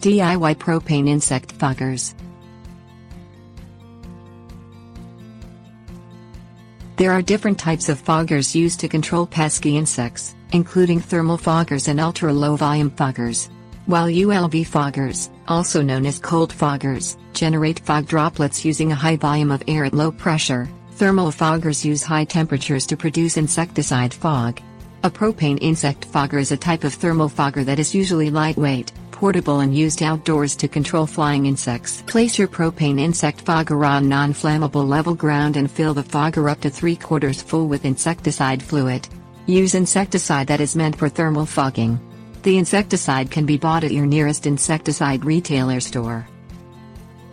DIY Propane Insect Foggers. There are different types of foggers used to control pesky insects, including thermal foggers and ultra-low-volume foggers. While ULV foggers, also known as cold foggers, generate fog droplets using a high volume of air at low pressure, thermal foggers use high temperatures to produce insecticide fog. A propane insect fogger is a type of thermal fogger that is usually lightweight, portable and used outdoors to control flying insects. Place your propane insect fogger on non-flammable level ground and fill the fogger up to 3/4 full with insecticide fluid. Use insecticide that is meant for thermal fogging. The insecticide can be bought at your nearest insecticide retailer store.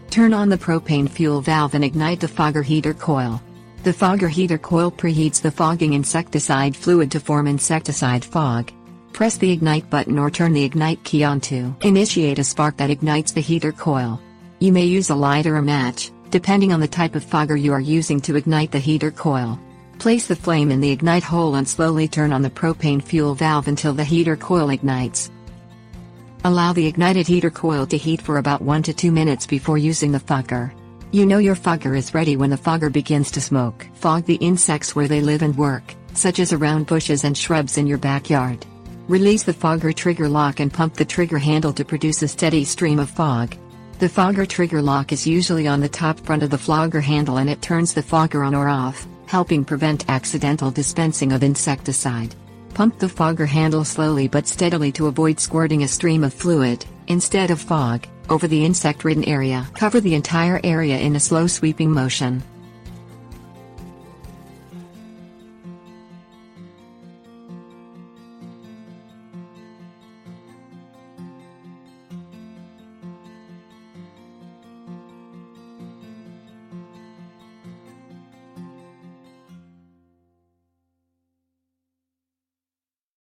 Turn on the propane fuel valve and ignite the fogger heater coil. The fogger heater coil preheats the fogging insecticide fluid to form insecticide fog. Press the ignite button or turn the ignite key on to initiate a spark that ignites the heater coil. You may use a light or a match, depending on the type of fogger you are using to ignite the heater coil. Place the flame in the ignite hole and slowly turn on the propane fuel valve until the heater coil ignites. Allow the ignited heater coil to heat for about 1 to 2 minutes before using the fogger. You know your fogger is ready when the fogger begins to smoke. Fog the insects where they live and work, such as around bushes and shrubs in your backyard. Release the fogger trigger lock and pump the trigger handle to produce a steady stream of fog. The fogger trigger lock is usually on the top front of the fogger handle and it turns the fogger on or off, helping prevent accidental dispensing of insecticide. Pump the fogger handle slowly but steadily to avoid squirting a stream of fluid, instead of fog, over the insect-ridden area. Cover the entire area in a slow sweeping motion.